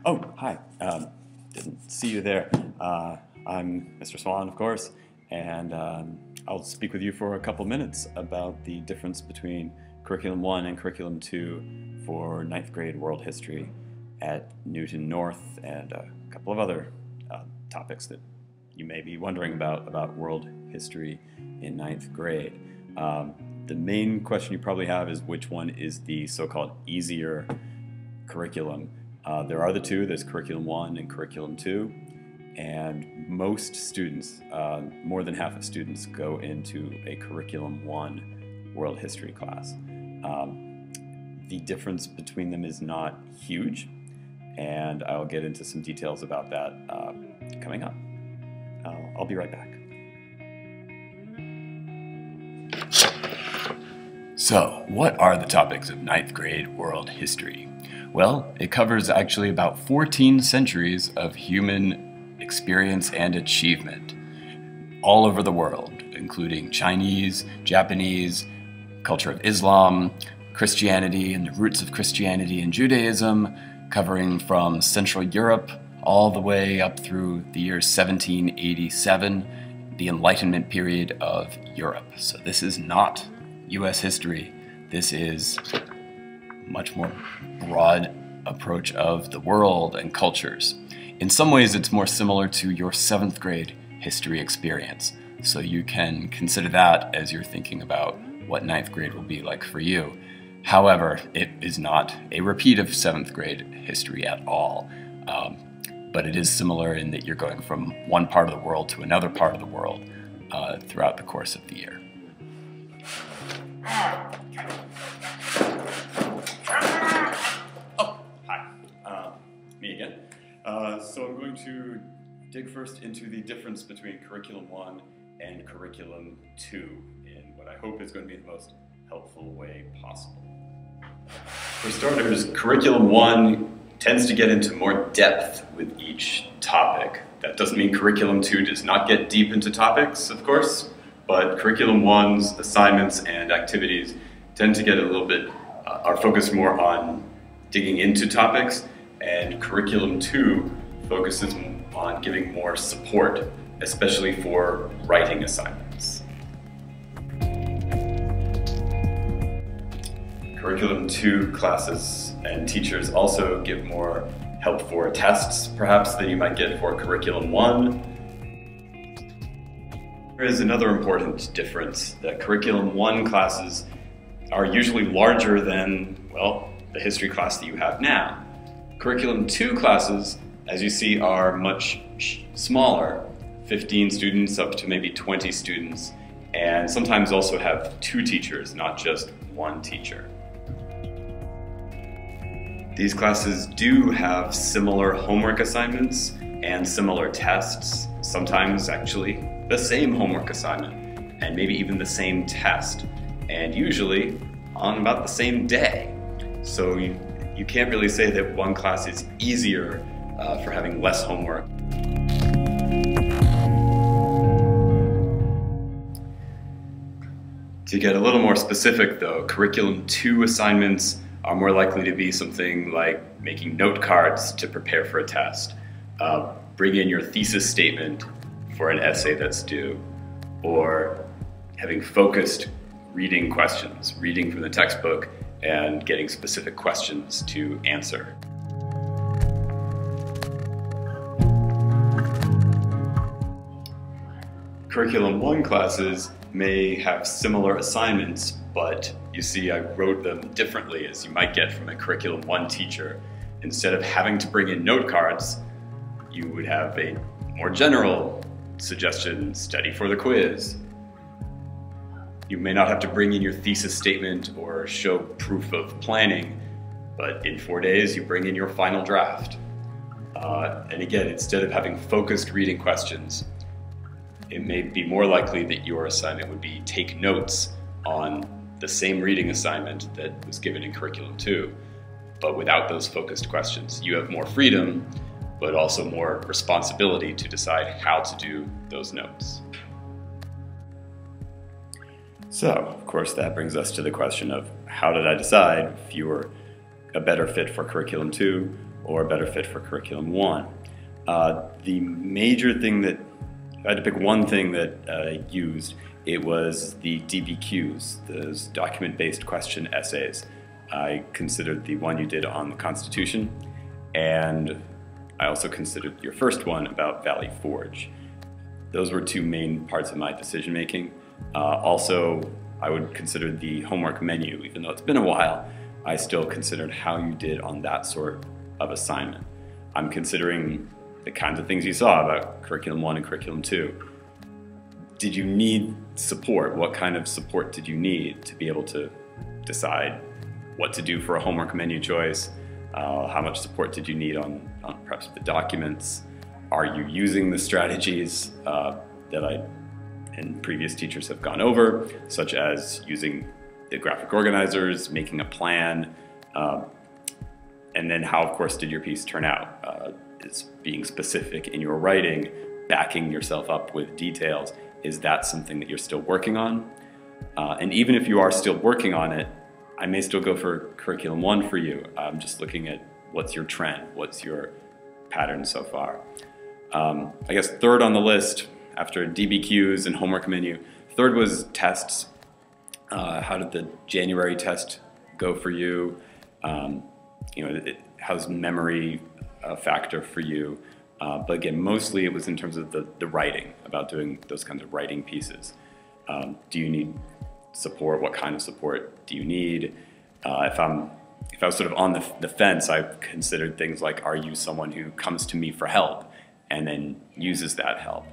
Oh, hi. Didn't see you there. I'm Mr. Swan, of course, and I'll speak with you for a couple minutes about the difference between Curriculum 1 and Curriculum 2 for ninth grade world history at Newton North and a couple of other topics that you may be wondering about world history in ninth grade. The main question you probably have is which one is the so-called easier curriculum. There are the two, there's Curriculum 1 and Curriculum 2, and most students, more than half of students, go into a Curriculum 1 world history class. The difference between them is not huge, and I'll get into some details about that coming up. I'll be right back. So, what are the topics of ninth grade world history? Well, it covers actually about 14 centuries of human experience and achievement all over the world, including Chinese, Japanese, culture of Islam, Christianity and the roots of Christianity and Judaism, covering from Central Europe all the way up through the year 1787, the Enlightenment period of Europe. So this is not US history. This is much more broad approach of the world and cultures. In some ways, it's more similar to your 7th grade history experience. So you can consider that as you're thinking about what 9th grade will be like for you. However, it is not a repeat of 7th grade history at all. But it is similar in that you're going from one part of the world to another part of the world throughout the course of the year. Me again. So I'm going to dig first into the difference between Curriculum 1 and Curriculum 2 in what I hope is going to be the most helpful way possible. For starters, Curriculum 1 tends to get into more depth with each topic. That doesn't mean Curriculum 2 does not get deep into topics, of course, but Curriculum 1's assignments and activities tend to get a little bit, are focused more on digging into topics, and Curriculum 2 focuses on giving more support, especially for writing assignments. Curriculum 2 classes and teachers also give more help for tests, perhaps, than you might get for Curriculum 1. There is another important difference, that Curriculum 1 classes are usually larger than, well, the history class that you have now. Curriculum 2 classes, as you see, are much smaller, 15 students up to maybe 20 students, and sometimes also have 2 teachers, not just 1 teacher. These classes do have similar homework assignments and similar tests, sometimes actually the same homework assignment, and maybe even the same test, and usually on about the same day. So you can't really say that one class is easier for having less homework. To get a little more specific though, Curriculum 2 assignments are more likely to be something like making note cards to prepare for a test, bring in your thesis statement for an essay that's due, or having focused reading questions, reading from the textbook and getting specific questions to answer. Curriculum 1 classes may have similar assignments, but you see I wrote them differently, as you might get from a Curriculum 1 teacher. Instead of having to bring in note cards, you would have a more general suggestion, study for the quiz. You may not have to bring in your thesis statement or show proof of planning, but in 4 days you bring in your final draft. And again, instead of having focused reading questions, it may be more likely that your assignment would be take notes on the same reading assignment that was given in Curriculum 2, but without those focused questions. You have more freedom, but also more responsibility to decide how to do those notes. So, of course, that brings us to the question of how did I decide if you were a better fit for Curriculum 2 or a better fit for Curriculum 1. The major thing that, if I had to pick one thing that I used, it was the DBQs, those document-based question essays. I considered the one you did on the Constitution, and I also considered your first one about Valley Forge. Those were two main parts of my decision-making. Also, I would consider the homework menu. Even though it's been a while, I still considered how you did on that sort of assignment. I'm considering the kinds of things you saw about Curriculum 1 and Curriculum 2. Did you need support? What kind of support did you need to be able to decide what to do for a homework menu choice? How much support did you need on perhaps the documents? Are you using the strategies that I and previous teachers have gone over, such as using the graphic organizers, making a plan, and then how, of course, did your piece turn out? Is being specific in your writing, backing yourself up with details, is that something that you're still working on? And even if you are still working on it, I may still go for Curriculum 1 for you. I'm just looking at what's your trend, what's your pattern so far. I guess third on the list, after DBQs and homework menu, third was tests. How did the January test go for you? How's memory a factor for you? But again, mostly it was in terms of the writing, about doing those kinds of writing pieces. Do you need support? What kind of support do you need? If I was sort of on the fence, I considered things like, are you someone who comes to me for help and then uses that help?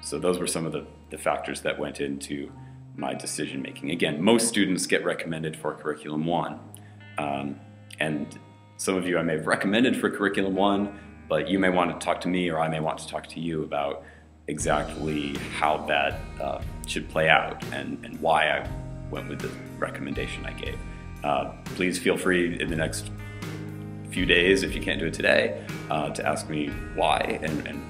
So those were some of the factors that went into my decision making. Again, most students get recommended for Curriculum 1. And some of you I may have recommended for Curriculum 1, but you may want to talk to me, or I may want to talk to you about exactly how that should play out and why I went with the recommendation I gave. Please feel free in the next few days, if you can't do it today, to ask me why and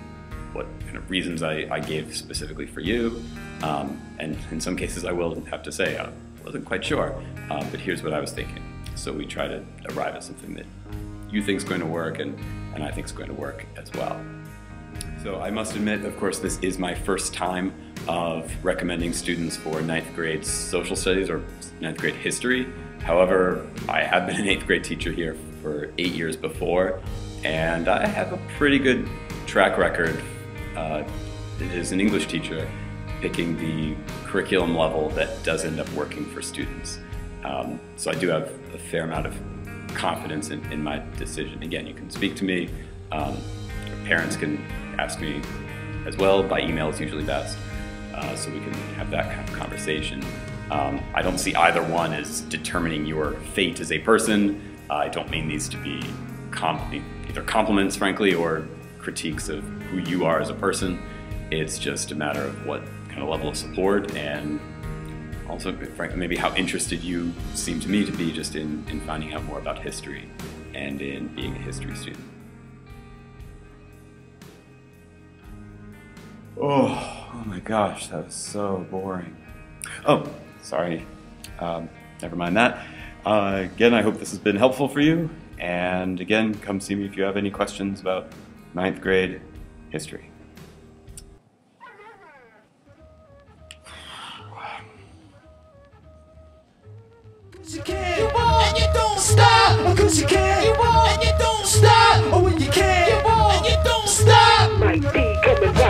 what kind of reasons I gave specifically for you. And in some cases I will have to say I wasn't quite sure, but here's what I was thinking. So we try to arrive at something that you think is going to work and I think is going to work as well. So I must admit, of course, this is my first time of recommending students for 9th grade social studies or 9th grade history. However, I have been an 8th grade teacher here for 8 years before, and I have a pretty good track record as an English teacher picking the curriculum level that does end up working for students. So I do have a fair amount of confidence in my decision. Again, you can speak to me. Parents can ask me as well. By email is usually best, so we can have that kind of conversation. I don't see either one as determining your fate as a person. I don't mean these to be either compliments, frankly, or critiques of who you are as a person. It's just a matter of what kind of level of support and also, frankly, maybe how interested you seem to me to be just in finding out more about history and in being a history student. Oh my gosh, that was so boring. Oh, sorry. Never mind that. Again, I hope this has been helpful for you. And again, come see me if you have any questions about 9th grade history. You can, and you don't stop, 'cause you can, and you don't stop, or when you can, and you don't stop. Might be coming.